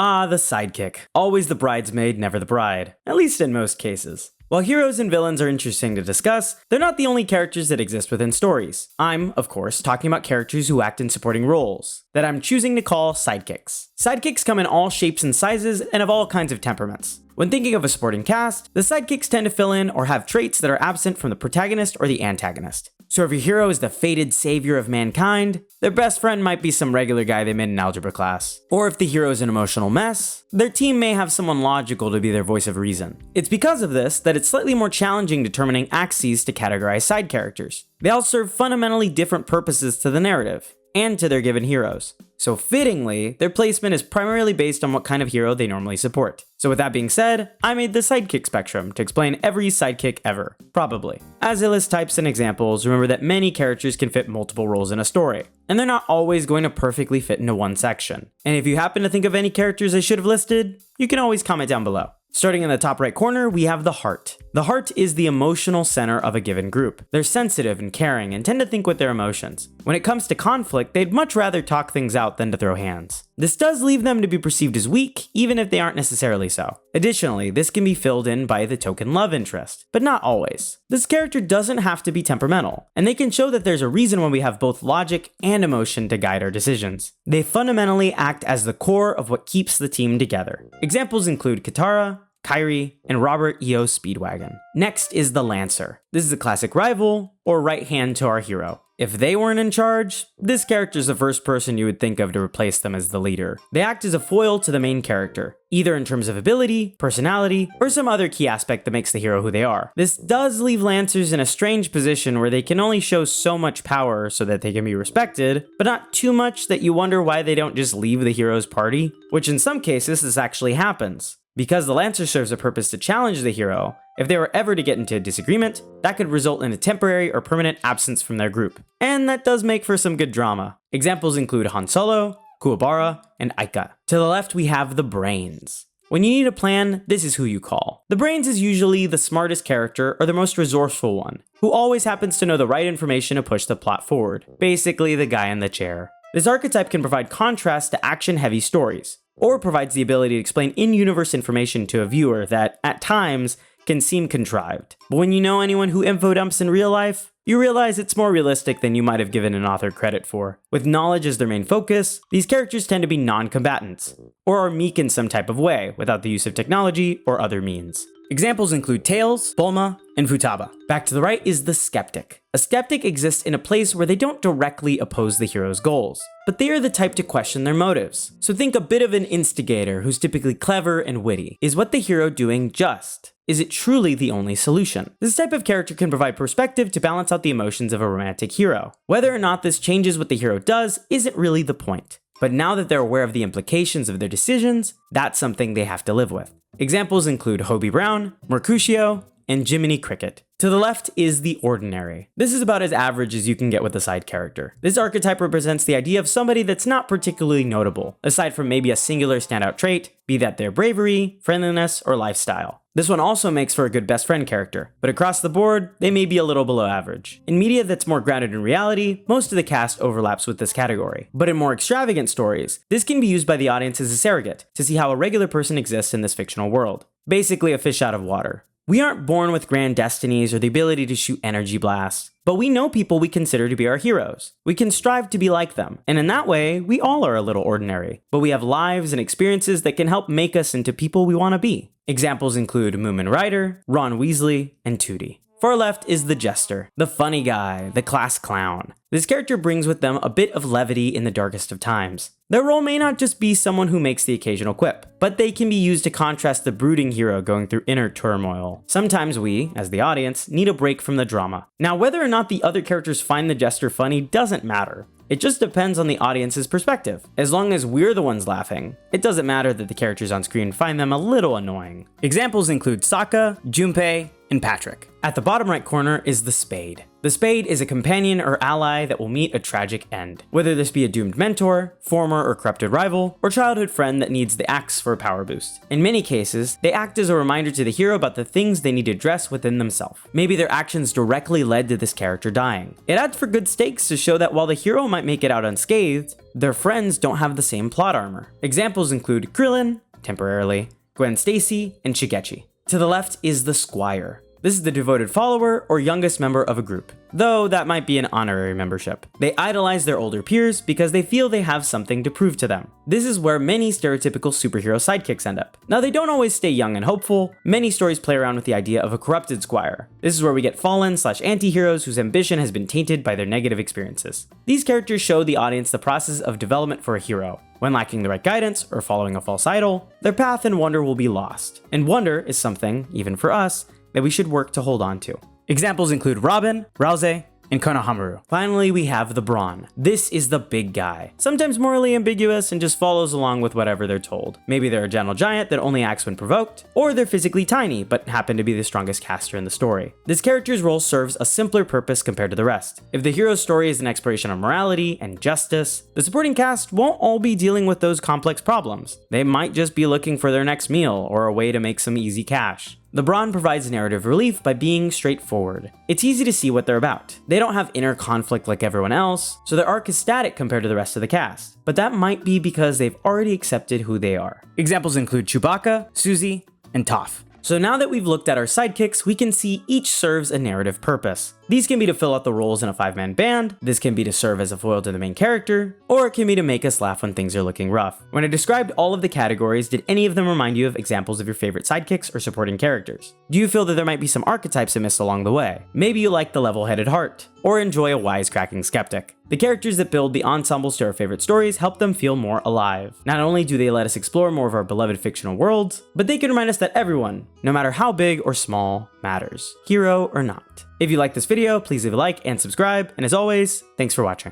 Ah, the sidekick. Always the bridesmaid, never the bride. At least in most cases. While heroes and villains are interesting to discuss, they're not the only characters that exist within stories. I'm, of course, talking about characters who act in supporting roles, that I'm choosing to call sidekicks. Sidekicks come in all shapes and sizes and of all kinds of temperaments. When thinking of a supporting cast, the sidekicks tend to fill in or have traits that are absent from the protagonist or the antagonist. So if your hero is the fated savior of mankind, their best friend might be some regular guy they met in algebra class. Or if the hero is an emotional mess, their team may have someone logical to be their voice of reason. It's because of this that it's slightly more challenging determining axes to categorize side characters. They all serve fundamentally different purposes to the narrative, and to their given heroes. So fittingly, their placement is primarily based on what kind of hero they normally support. So with that being said, I made the sidekick spectrum to explain every sidekick ever, probably. As I list types and examples, remember that many characters can fit multiple roles in a story, and they're not always going to perfectly fit into one section. And if you happen to think of any characters I should have listed, you can always comment down below. Starting in the top right corner, we have the heart. The heart is the emotional center of a given group. They're sensitive and caring and tend to think with their emotions. When it comes to conflict, they'd much rather talk things out than to throw hands. This does leave them to be perceived as weak, even if they aren't necessarily so. Additionally, this can be filled in by the token love interest, but not always. This character doesn't have to be temperamental, and they can show that there's a reason when we have both logic and emotion to guide our decisions. They fundamentally act as the core of what keeps the team together. Examples include Katara, Kyrie, and Robert E.O. Speedwagon. Next is the Lancer. This is a classic rival, or right hand to our hero. If they weren't in charge, this character is the first person you would think of to replace them as the leader. They act as a foil to the main character, either in terms of ability, personality, or some other key aspect that makes the hero who they are. This does leave Lancers in a strange position where they can only show so much power so that they can be respected, but not too much that you wonder why they don't just leave the hero's party, which in some cases this actually happens. Because the Lancer serves a purpose to challenge the hero, if they were ever to get into a disagreement, that could result in a temporary or permanent absence from their group. And that does make for some good drama. Examples include Han Solo, Kuwabara, and Aika. To the left, we have the Brains. When you need a plan, this is who you call. The Brains is usually the smartest character or the most resourceful one, who always happens to know the right information to push the plot forward. Basically, the guy in the chair. This archetype can provide contrast to action-heavy stories, or provides the ability to explain in-universe information to a viewer that, at times, can seem contrived. But when you know anyone who info dumps in real life, you realize it's more realistic than you might have given an author credit for. With knowledge as their main focus, these characters tend to be non-combatants, or are meek in some type of way, without the use of technology or other means. Examples include Tails, Bulma, and Futaba. Back to the right is the Skeptic. A skeptic exists in a place where they don't directly oppose the hero's goals, but they are the type to question their motives. So think a bit of an instigator who's typically clever and witty. Is what the hero doing just? Is it truly the only solution? This type of character can provide perspective to balance out the emotions of a romantic hero. Whether or not this changes what the hero does isn't really the point. But now that they're aware of the implications of their decisions, that's something they have to live with. Examples include Hobie Brown, Mercutio, and Jiminy Cricket. To the left is the Ordinary. This is about as average as you can get with a side character. This archetype represents the idea of somebody that's not particularly notable, aside from maybe a singular standout trait, be that their bravery, friendliness, or lifestyle. This one also makes for a good best friend character, but across the board, they may be a little below average. In media that's more grounded in reality, most of the cast overlaps with this category. But in more extravagant stories, this can be used by the audience as a surrogate to see how a regular person exists in this fictional world. Basically a fish out of water. We aren't born with grand destinies or the ability to shoot energy blasts, but we know people we consider to be our heroes. We can strive to be like them, and in that way, we all are a little ordinary, but we have lives and experiences that can help make us into people we want to be. Examples include Moomin Rider, Ron Weasley, and Tootie. Far left is the Jester, the funny guy, the class clown. This character brings with them a bit of levity in the darkest of times. Their role may not just be someone who makes the occasional quip, but they can be used to contrast the brooding hero going through inner turmoil. Sometimes we, as the audience, need a break from the drama. Now, whether or not the other characters find the Jester funny doesn't matter. It just depends on the audience's perspective. As long as we're the ones laughing, it doesn't matter that the characters on screen find them a little annoying. Examples include Sokka, Junpei, and Patrick. At the bottom right corner is the Spade. The Spade is a companion or ally that will meet a tragic end, whether this be a doomed mentor, former or corrupted rival, or childhood friend that needs the axe for a power boost. In many cases, they act as a reminder to the hero about the things they need to address within themselves. Maybe their actions directly led to this character dying. It adds for good stakes to show that while the hero might make it out unscathed, their friends don't have the same plot armor. Examples include Krillin, temporarily, Gwen Stacy, and Shigechi. To the left is the Squire. This is the devoted follower or youngest member of a group, though that might be an honorary membership. They idolize their older peers because they feel they have something to prove to them. This is where many stereotypical superhero sidekicks end up. Now, they don't always stay young and hopeful. Many stories play around with the idea of a corrupted squire. This is where we get fallen/anti-heroes whose ambition has been tainted by their negative experiences. These characters show the audience the process of development for a hero. When lacking the right guidance or following a false idol, their path and wonder will be lost. And wonder is something, even for us, that we should work to hold on to. Examples include Robin, Rouse, and Konohamaru. Finally, we have the Brawn. This is the big guy, sometimes morally ambiguous and just follows along with whatever they're told. Maybe they're a gentle giant that only acts when provoked, or they're physically tiny but happen to be the strongest caster in the story. This character's role serves a simpler purpose compared to the rest. If the hero's story is an exploration of morality and justice, the supporting cast won't all be dealing with those complex problems. They might just be looking for their next meal or a way to make some easy cash. The Brawn provides narrative relief by being straightforward. It's easy to see what they're about. They don't have inner conflict like everyone else, so their arc is static compared to the rest of the cast. But that might be because they've already accepted who they are. Examples include Chewbacca, Susie, and Toph. So now that we've looked at our sidekicks, we can see each serves a narrative purpose. These can be to fill out the roles in a 5-man band, this can be to serve as a foil to the main character, or it can be to make us laugh when things are looking rough. When I described all of the categories, did any of them remind you of examples of your favorite sidekicks or supporting characters? Do you feel that there might be some archetypes I missed along the way? Maybe you like the level-headed heart, or enjoy a wisecracking skeptic. The characters that build the ensembles to our favorite stories help them feel more alive. Not only do they let us explore more of our beloved fictional worlds, but they can remind us that everyone, no matter how big or small, matters, hero or not. If you like this video, please leave a like and subscribe, and as always, thanks for watching.